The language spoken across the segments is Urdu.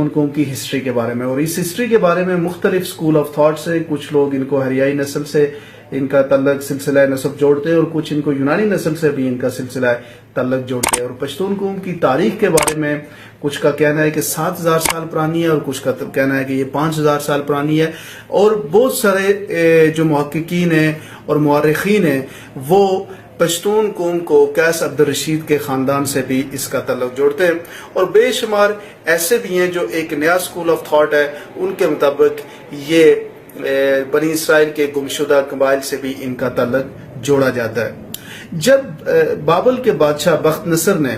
پشتون قوم کی ہسٹری کے بارے میں، اور اس ہسٹری کے بارے میں مختلف اسکول آف تھاٹ سے کچھ لوگ ان کو ہریائی نسل سے ان کا تعلق سلسلہ نسب جوڑتے ہیں، اور کچھ ان کو یونانی نسل سے بھی ان کا سلسلہ تعلق جوڑتے ہیں۔ اور پشتون قوم کی تاریخ کے بارے میں کچھ کا کہنا ہے کہ 7000 سال پرانی ہے، اور کچھ کا کہنا ہے کہ یہ 5000 سال پرانی ہے، اور بہت سارے جو محققین ہیں اور مورخین ہیں وہ پشتون قوم کو قیس عبد الرشید کے خاندان سے بھی اس کا تعلق جوڑتے ہیں، اور بے شمار ایسے بھی ہیں جو ایک نیا اسکول آف تھاٹ ہے، ان کے مطابق یہ بنی اسرائیل کے گمشدہ قبائل سے بھی ان کا تعلق جوڑا جاتا ہے۔ جب بابل کے بادشاہ بخت نصر نے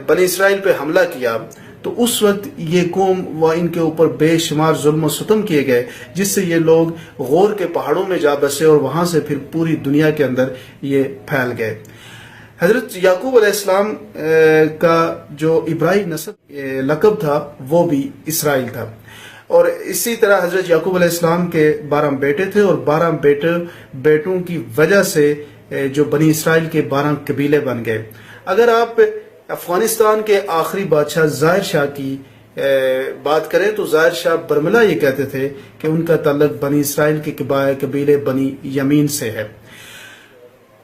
بنی اسرائیل پہ حملہ کیا تو اس وقت یہ قوم و ان کے اوپر بے شمار ظلم و ستم کیے گئے، جس سے یہ لوگ غور کے پہاڑوں میں جا بسے، اور وہاں سے پھر پوری دنیا کے اندر یہ پھیل گئے۔ حضرت یعقوب علیہ السلام کا جو عبرائی نسب لقب تھا وہ بھی اسرائیل تھا، اور اسی طرح حضرت یعقوب علیہ السلام کے 12 بیٹے تھے، اور 12 بیٹوں کی وجہ سے جو بنی اسرائیل کے 12 قبیلے بن گئے۔ اگر آپ افغانستان کے آخری بادشاہ ظاہر شاہ کی بات کریں تو ظاہر شاہ برملا یہ کہتے تھے کہ ان کا تعلق بنی اسرائیل کے قبیلے بنی یمین سے ہے۔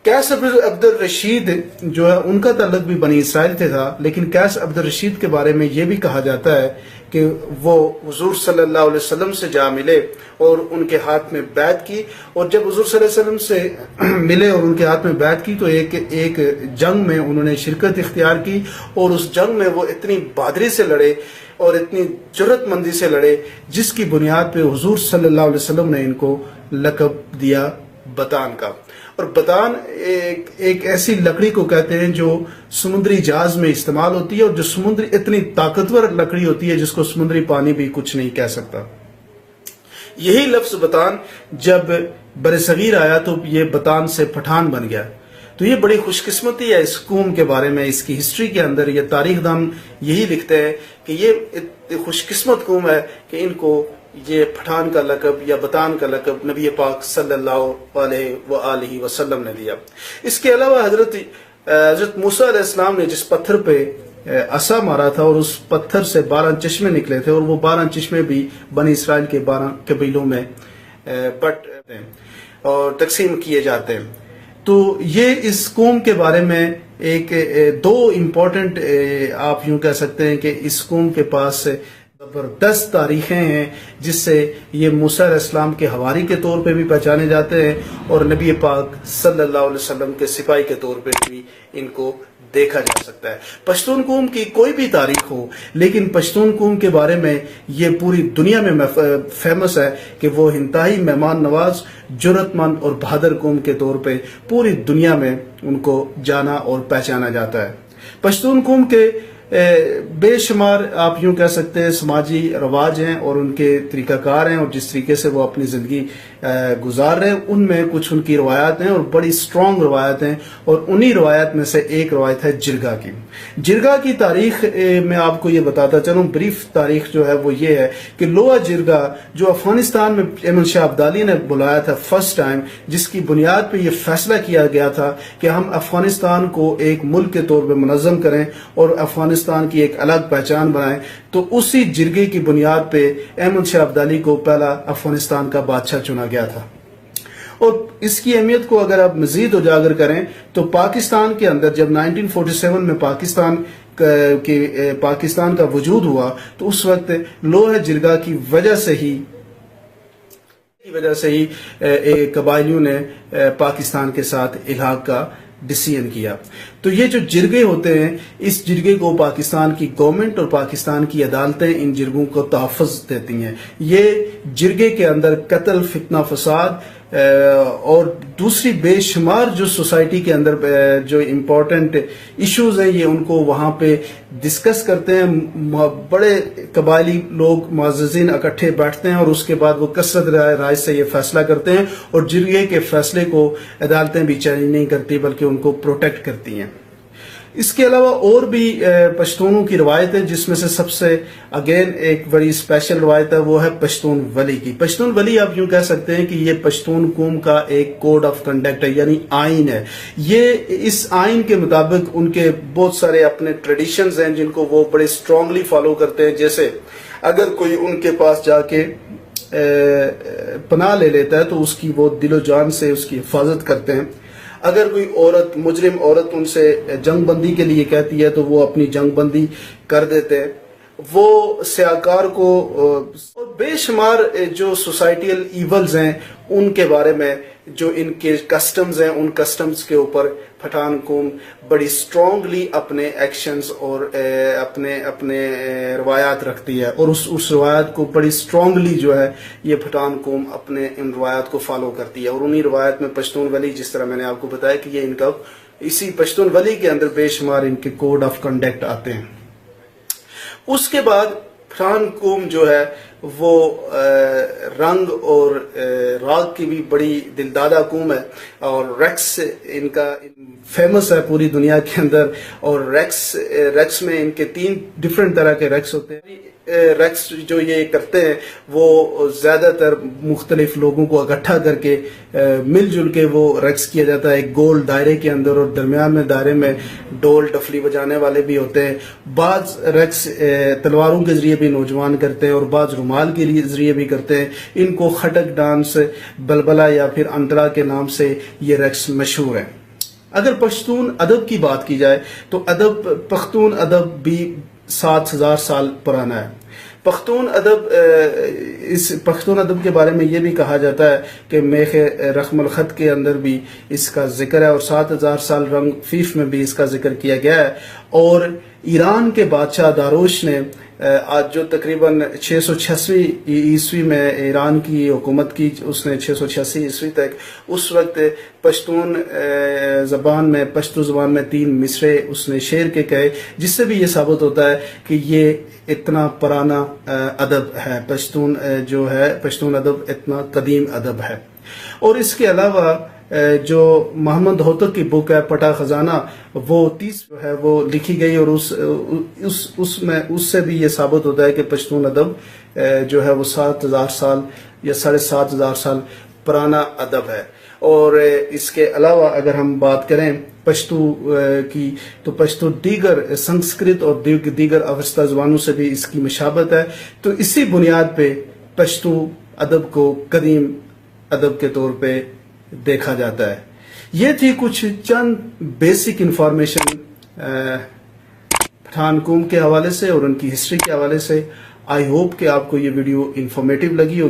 قیس عبد الرشید جو ہے ان کا تعلق بھی بنی اسرائیل سے تھا، لیکن قیس عبد الرشید کے بارے میں یہ بھی کہا جاتا ہے کہ وہ حضور صلی اللہ علیہ وسلم سے جا ملے اور ان کے ہاتھ میں بیعت کی، اور جب حضور صلی اللہ علیہ وسلم سے ملے اور ان کے ہاتھ میں بیعت کی تو ایک جنگ میں انہوں نے شرکت اختیار کی، اور اس جنگ میں وہ اتنی بہادری سے لڑے اور اتنی جرأت مندی سے لڑے جس کی بنیاد پہ حضور صلی اللہ علیہ وسلم نے ان کو لقب دیا بتان کا۔ اور بتان ایک ایسی لکڑی کو کہتے ہیں جو سمندری جہاز میں استعمال ہوتی ہے، اور جو سمندری اتنی طاقتور لکڑی ہوتی ہے جس کو سمندری پانی بھی کچھ نہیں کہہ سکتا۔ یہی لفظ بتان جب برصغیر آیا تو یہ بتان سے پٹھان بن گیا۔ تو یہ بڑی خوش قسمتی ہے اس قوم کے بارے میں، اس کی ہسٹری کے اندر یہ تاریخ دان یہی لکھتے ہیں کہ یہ خوش قسمت قوم ہے کہ ان کو یہ پٹھان کا لقب یا بتان کا لقب نبی پاک صلی اللہ علیہ وآلہ وسلم نے دیا۔ اس کے علاوہ حضرت موسیٰ علیہ السلام نے جس پتھر پہ عصا مارا تھا اور اس پتھر سے 12 چشمے نکلے تھے، اور وہ 12 چشمے بھی بنی اسرائیل کے 12 قبیلوں میں بٹ ہیں اور تقسیم کیے جاتے ہیں۔ تو یہ اس قوم کے بارے میں دو امپورٹنٹ آپ یوں کہہ سکتے ہیں کہ اس قوم کے پاس زبردست تاریخیں ہیں جس سے یہ موسیٰ علیہ السلام کے حواری کے طور پہ بھی پہچانے جاتے ہیں، اور نبی پاک صلی اللہ علیہ وسلم کے سپاہی کے طور پہ بھی ان کو دیکھا جا سکتا ہے۔ پشتون قوم کی کوئی بھی تاریخ ہو، لیکن پشتون قوم کے بارے میں یہ پوری دنیا میں فیمس ہے کہ وہ انتہائی مہمان نواز، جرأت مند اور بہادر قوم کے طور پہ پوری دنیا میں ان کو جانا اور پہچانا جاتا ہے۔ پشتون قوم کے بے شمار آپ یوں کہہ سکتے ہیں سماجی رواج ہیں اور ان کے طریقہ کار ہیں، اور جس طریقے سے وہ اپنی زندگی گزار رہے ہیں ان میں کچھ ان کی روایات ہیں، اور بڑی سٹرونگ روایات ہیں، اور انہی روایات میں سے ایک روایت ہے جرگا کی۔ جرگا کی تاریخ میں آپ کو یہ بتاتا چلوں، بریف تاریخ جو ہے وہ یہ ہے کہ لوہا جرگا جو افغانستان میں احمد شاہ ابدالی نے بلایا تھا فرسٹ ٹائم، جس کی بنیاد پہ یہ فیصلہ کیا گیا تھا کہ ہم افغانستان کو ایک ملک کے طور پہ منظم کریں اور افغانستان کی ایک الگ پہچان بنائیں، تو اسی جرگے کی بنیاد پہ احمد شاہ ابدالی کو پہلا افغانستان کا بادشاہ چنا گیا تھا۔ اور اس کی اہمیت کو اگر آپ مزید اجاگر کریں تو پاکستان کے اندر جب 1947 میں پاکستان کا وجود ہوا تو اس وقت لوہے جرگا کی وجہ سے ہی قبائلیوں نے پاکستان کے ساتھ الحاق کا ڈیسیژن کیا۔ تو یہ جو جرگے ہوتے ہیں، اس جرگے کو پاکستان کی گورنمنٹ اور پاکستان کی عدالتیں ان جرگوں کو تحفظ دیتی ہیں۔ یہ جرگے کے اندر قتل، فتنہ، فساد اور دوسری بے شمار جو سوسائٹی کے اندر جو امپورٹنٹ ایشوز ہیں یہ ان کو وہاں پہ ڈسکس کرتے ہیں۔ بڑے قبائلی لوگ معززین اکٹھے بیٹھتے ہیں اور اس کے بعد وہ کثرت رائے سے یہ فیصلہ کرتے ہیں، اور جرگے کے فیصلے کو عدالتیں بھی چیلنج نہیں کرتی بلکہ ان کو پروٹیکٹ کرتی ہیں۔ اس کے علاوہ اور بھی پشتونوں کی روایت ہے، جس میں سے سب سے اگین ایک بڑی اسپیشل روایت ہے، وہ ہے پشتون ولی کی۔ پشتون ولی آپ یوں کہہ سکتے ہیں کہ یہ پشتون قوم کا ایک کوڈ آف کنڈکٹ ہے، یعنی آئین ہے۔ یہ اس آئین کے مطابق ان کے بہت سارے اپنے ٹریڈیشنز ہیں جن کو وہ بڑے اسٹرانگلی فالو کرتے ہیں، جیسے اگر کوئی ان کے پاس جا کے پناہ لے لیتا ہے تو اس کی وہ دل و جان سے اس کی حفاظت کرتے ہیں. اگر کوئی عورت مجرم عورت ان سے جنگ بندی کے لیے کہتی ہے تو وہ اپنی جنگ بندی کر دیتے ہیں. وہ سیاکار کو بے شمار جو سوسائٹیل ایولز ہیں ان کے بارے میں جو ان کے کسٹمز ہیں ان کسٹمز کے اوپر پٹھان قوم بڑی سٹرونگلی اپنے ایکشنز اور اپنے روایات رکھتی ہے اور اس روایات کو بڑی سٹرونگلی جو ہے یہ پٹھان قوم اپنے ان روایات کو فالو کرتی ہے. اور انہی روایات میں پشتون ولی جس طرح میں نے آپ کو بتایا کہ یہ ان کا اسی پشتون ولی کے اندر بے شمار ان کے کوڈ آف کنڈکٹ آتے ہیں. اس کے بعد پٹھان قوم جو ہے وہ رنگ اور راگ کی بھی بڑی دلدادہ قوم ہے اور ریکس ان کا فیمس ہے پوری دنیا کے اندر. اور ریکس میں ان کے 3 ڈیفرنٹ طرح کے ریکس ہوتے ہیں. ریکس جو یہ کرتے ہیں وہ زیادہ تر مختلف لوگوں کو اکٹھا کر کے مل جل کے وہ ریکس کیا جاتا ہے ایک گول دائرے کے اندر اور درمیان میں دائرے میں ڈول ڈفلی بجانے والے بھی ہوتے ہیں. بعض ریکس تلواروں کے ذریعے بھی نوجوان کرتے ہیں اور بعض رومال کے ذریعے بھی کرتے ہیں. ان کو خٹک ڈانس بلبلا یا پھر انترا کے نام سے یہ ریکس مشہور ہیں. اگر پشتون ادب کی بات کی جائے تو پختون ادب بھی 7000 سال پرانا ہے. پختون ادب کے بارے میں یہ بھی کہا جاتا ہے کہ میخ رقم الخط کے اندر بھی اس کا ذکر ہے اور 7000 سال رنگ فیف میں بھی اس کا ذکر کیا گیا ہے. اور ایران کے بادشاہ داروش نے آج جو تقریباً 686 عیسوی میں ایران کی حکومت کی اس نے 686 عیسوی تک اس وقت پشتو زبان میں 3 مصرے اس نے شعر کے کہے جس سے بھی یہ ثابت ہوتا ہے کہ یہ اتنا پرانا ادب ہے. پشتون ادب اتنا قدیم ادب ہے. اور اس کے علاوہ جو محمد ہوتک کی بک ہے پٹا خزانہ وہ 30 جو ہے وہ لکھی گئی اور اس سے بھی یہ ثابت ہوتا ہے کہ پشتون ادب جو ہے وہ 7000 سال یا 7500 سال پرانا ادب ہے. اور اس کے علاوہ اگر ہم بات کریں پشتو کی تو پشتو دیگر سنسکرت اور دیگر اوسطا زبانوں سے بھی اس کی مشابہت ہے. تو اسی بنیاد پہ پشتو ادب کو قدیم ادب کے طور پہ دیکھا جاتا ہے. یہ تھی کچھ چند بیسک انفارمیشن پٹھان قوم کے حوالے سے اور ان کی ہسٹری کے حوالے سے. آئی ہوپ کہ آپ کو یہ ویڈیو انفارمیٹیو لگی ہوگی.